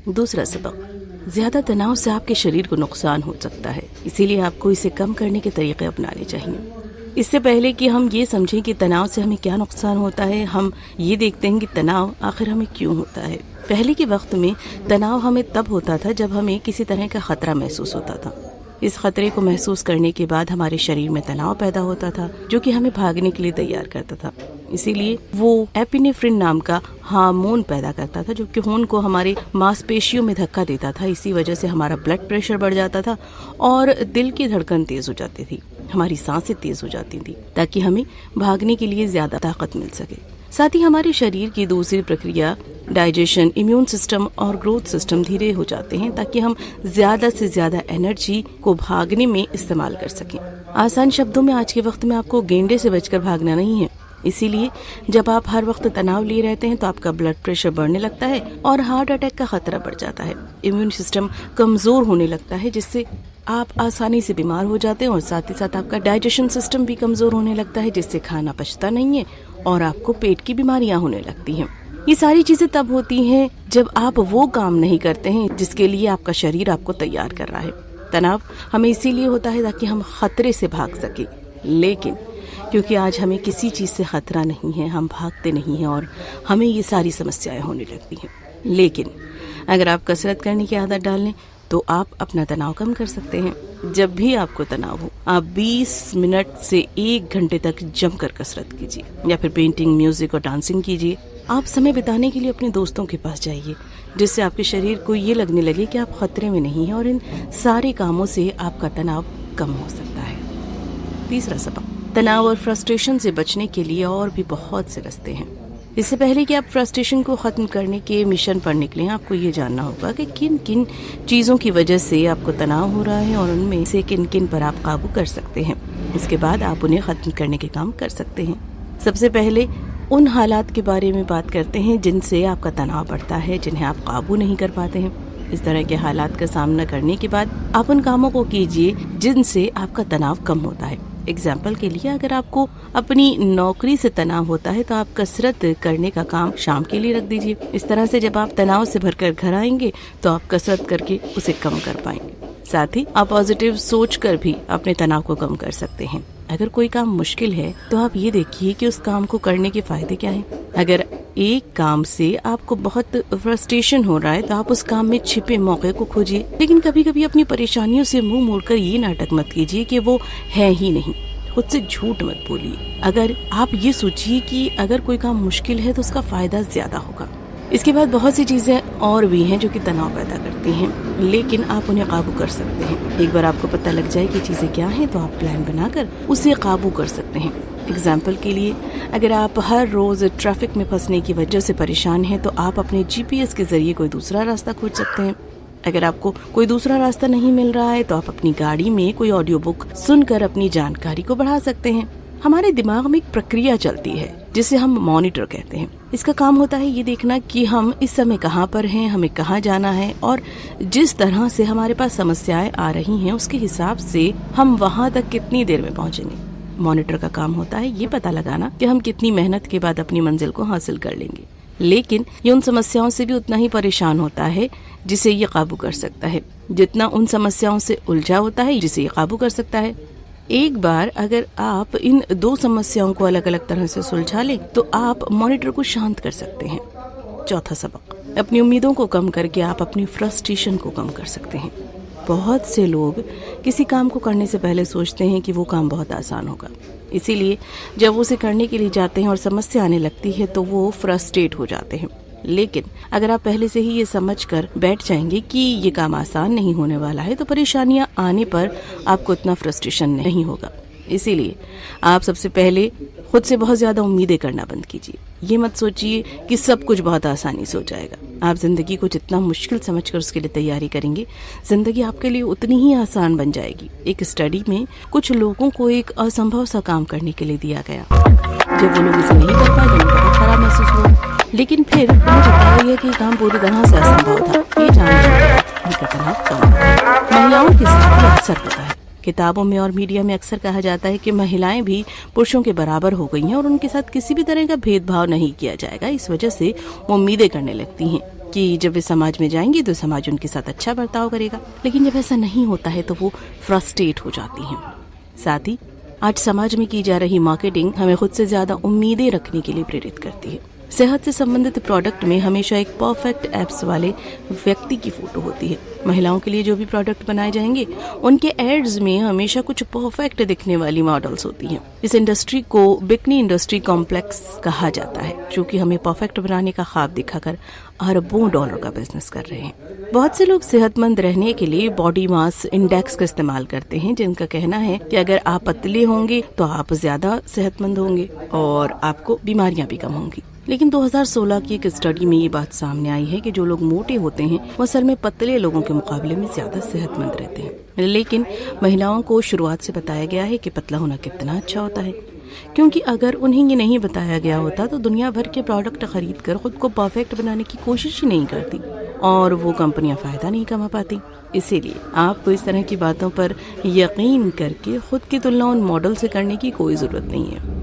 दूसरा सबक, ज्यादा तनाव से आपके शरीर को नुकसान हो सकता है, इसीलिए आपको इसे कम करने के तरीके अपनाने चाहिए। इससे पहले कि हम ये समझें कि तनाव से हमें क्या नुकसान होता है, हम ये देखते हैं कि तनाव आखिर हमें क्यों होता है। पहले के वक्त में तनाव हमें तब होता था जब हमें किसी तरह का खतरा महसूस होता था। इस खतरे को महसूस करने के बाद हमारे शरीर में तनाव पैदा होता था, जो कि हमें भागने के लिए तैयार करता था। इसीलिए वो एपिनेफ्रिन नाम का हार्मोन पैदा करता था, जो कि खून को हमारे मांसपेशियों में धक्का देता था। इसी वजह से हमारा ब्लड प्रेशर बढ़ जाता था और दिल की धड़कन तेज हो जाती थी, हमारी सांसें तेज हो जाती थी, ताकि हमें भागने के लिए ज्यादा ताकत मिल सके। साथ ही हमारे शरीर की दूसरी प्रक्रिया डाइजेशन, इम्यून सिस्टम और ग्रोथ सिस्टम धीरे हो जाते हैं, ताकि हम ज्यादा से ज्यादा एनर्जी को भागने में इस्तेमाल कर सकें। आसान शब्दों में आज के वक्त में आपको गेंडे से बचकर भागना नहीं है। इसीलिए जब आप हर वक्त तनाव लिए रहते हैं तो आपका ब्लड प्रेशर बढ़ने लगता है और हार्ट अटैक का खतरा बढ़ जाता है। इम्यून सिस्टम कमजोर होने लगता है, जिससे आप आसानी से बीमार हो जाते हैं और साथ ही साथ आपका डाइजेशन सिस्टम भी कमजोर होने लगता है, जिससे खाना पचता नहीं है और आपको पेट की बीमारियां होने लगती हैं। ये सारी चीजें तब होती हैं जब आप वो काम नहीं करते हैं जिसके लिए आपका शरीर आपको तैयार कर रहा है। तनाव हमें इसीलिए होता है ताकि हम खतरे से भाग सके, लेकिन क्योंकि आज हमें किसी चीज से खतरा नहीं है, हम भागते नहीं हैं और हमें ये सारी समस्याएं होने लगती हैं। लेकिन अगर आप कसरत करने की आदत डाल लें तो आप अपना तनाव कम कर सकते हैं। जब भी आपको तनाव हो, आप 20 मिनट से 1 घंटे तक जमकर कसरत कीजिए या फिर पेंटिंग, म्यूजिक और डांसिंग कीजिए। आप समय बिताने के लिए अपने दोस्तों के पास जाइए, जिससे आपके शरीर को ये लगने लगे कि आप खतरे में नहीं हैं और इन सारे कामों से आपका तनाव कम हो सकता है। तीसरा सबक, तनाव और फ्रस्ट्रेशन से बचने के लिए और भी बहुत से रास्ते हैं। इससे पहले कि आप फ्रस्ट्रेशन को खत्म करने के मिशन पर निकलें, आपको ये जानना होगा कि किन किन चीज़ों की वजह से आपको तनाव हो रहा है और उनमें से किन किन पर आप काबू कर सकते हैं। इसके बाद आप उन्हें खत्म करने के काम कर सकते हैं। सबसे पहले उन हालात के बारे में बात करते हैं जिनसे आपका तनाव बढ़ता है, जिन्हें आप काबू नहीं कर पाते हैं। इस तरह के हालात का सामना करने के बाद आप उन कामों को कीजिए जिनसे आपका तनाव कम होता है। एग्जाम्पल के लिए, अगर आपको अपनी नौकरी से तनाव होता है तो आप कसरत करने का काम शाम के लिए रख दीजिए। इस तरह से जब आप तनाव से भरकर घर आएंगे तो आप कसरत करके उसे कम कर पाएंगे। साथ ही आप पॉजिटिव सोच कर भी अपने तनाव को कम कर सकते हैं। अगर कोई काम मुश्किल है तो आप ये देखिए कि उस काम को करने के फायदे क्या हैं। अगर एक काम से आपको बहुत फ्रस्ट्रेशन हो रहा है तो आप उस काम में छिपे मौके को खोजिए। लेकिन कभी कभी अपनी परेशानियों से मुंह मोड़कर ये नाटक मत कीजिए कि वो है ही नहीं। खुद से झूठ मत बोलिए। अगर आप ये सोचिए कि अगर कोई काम मुश्किल है तो उसका फायदा ज्यादा होगा। इसके बाद बहुत सी चीजें और भी हैं जो कि तनाव पैदा करती हैं, लेकिन आप उन्हें काबू कर सकते हैं। एक बार आपको पता लग जाए कि चीजें क्या हैं तो आप प्लान बनाकर उसे काबू कर सकते हैं। एग्जाम्पल के लिए, अगर आप हर रोज ट्रैफिक में फंसने की वजह से परेशान हैं तो आप अपने GPS के जरिए कोई दूसरा रास्ता खोज सकते हैं। अगर आपको कोई दूसरा रास्ता नहीं मिल रहा है तो आप अपनी गाड़ी में कोई ऑडियो बुक सुनकर अपनी जानकारी को बढ़ा सकते हैं। हमारे दिमाग में एक प्रक्रिया चलती है जिसे हम मॉनिटर कहते हैं। इसका काम होता है ये देखना कि हम इस समय कहाँ पर हैं, हमें कहाँ जाना है और जिस तरह से हमारे पास समस्याएं आ रही हैं उसके हिसाब से हम वहाँ तक कितनी देर में पहुँचेंगे। मॉनिटर का काम होता है ये पता लगाना कि हम कितनी मेहनत के बाद अपनी मंजिल को हासिल कर लेंगे। लेकिन ये उन समस्याओं से भी उतना ही परेशान होता है जिसे ये काबू कर सकता है, जितना उन समस्याओं से उलझा होता है जिसे ये काबू कर सकता है। एक बार अगर आप इन दो समस्याओं को अलग अलग तरह से सुलझा लें तो आप मॉनिटर को शांत कर सकते हैं। चौथा सबक, अपनी उम्मीदों को कम करके आप अपनी फ्रस्ट्रेशन को कम कर सकते हैं। बहुत से लोग किसी काम को करने से पहले सोचते हैं कि वो काम बहुत आसान होगा, इसीलिए जब वो उसे करने के लिए जाते हैं और समस्या आने लगती है तो वो फ्रस्ट्रेट हो जाते हैं। लेकिन अगर आप पहले से ही ये समझकर बैठ जाएंगे कि ये काम आसान नहीं होने वाला है तो परेशानियां आने पर आपको इतना फ्रस्ट्रेशन नहीं होगा। इसीलिए आप सबसे पहले खुद से बहुत ज्यादा उम्मीदें करना बंद कीजिए। ये मत सोचिए कि सब कुछ बहुत आसानी से हो जाएगा। आप जिंदगी को जितना मुश्किल समझकर उसके लिए तैयारी करेंगे, जिंदगी आपके लिए उतनी ही आसान बन जाएगी। एक स्टडी में कुछ लोगों को एक असंभव सा काम करने के लिए दिया गया। जब वो लोग इसे नहीं कर पाए तो उन्हें बहुत खराब महसूस हुआ, लेकिन फिर उन्हें बताया गया कि काम पूरी तरह से असंभव था। ये जानकर उनका तनाव कम हुआ। महिलाओं के साथ भी अक्सर होता है किताबों में और मीडिया में अक्सर कहा जाता है कि महिलाएं भी पुरुषों के बराबर हो गई हैं और उनके साथ किसी भी तरह का भेदभाव नहीं किया जाएगा। इस वजह से वो उम्मीदें करने लगती हैं कि जब वे समाज में जाएंगी तो समाज उनके साथ अच्छा बर्ताव करेगा। लेकिन जब ऐसा नहीं होता है तो वो फ्रस्ट्रेट हो जाती हैं। साथ ही आज समाज में की जा रही मार्केटिंग हमें खुद से ज्यादा उम्मीदें रखने के लिए प्रेरित करती है। सेहत से संबंधित प्रोडक्ट में हमेशा एक परफेक्ट एब्स वाले व्यक्ति की फोटो होती है। महिलाओं के लिए जो भी प्रोडक्ट बनाए जाएंगे उनके एड्स में हमेशा कुछ परफेक्ट दिखने वाली मॉडल्स होती हैं। इस इंडस्ट्री को बिकनी इंडस्ट्री कॉम्प्लेक्स कहा जाता है, जो कि हमें परफेक्ट बनाने का ख्वाब दिखाकर अरबों डॉलर का बिजनेस कर रहे हैं। बहुत से लोग सेहतमंद रहने के लिए बॉडी मास इंडेक्स का इस्तेमाल करते हैं, जिनका कहना है कि अगर आप पतले होंगे तो आप ज्यादा सेहतमंद होंगे और आपको बीमारियां भी कम होंगी। लेकिन 2016 की एक स्टडी में ये बात सामने आई है कि जो लोग मोटे होते हैं वो असल में पतले लोगों के मुकाबले में ज्यादा सेहतमंद रहते हैं। लेकिन महिलाओं को शुरुआत से बताया गया है कि पतला होना कितना अच्छा होता है, क्योंकि अगर उन्हें ये नहीं बताया गया होता तो दुनिया भर के प्रोडक्ट खरीद कर खुद को परफेक्ट बनाने की कोशिश ही नहीं करती और वो कंपनियां फायदा नहीं कमा पाती। इसीलिए आपको इस तरह की बातों पर यकीन करके खुद की तुलना उन मॉडल से करने की कोई जरूरत नहीं है।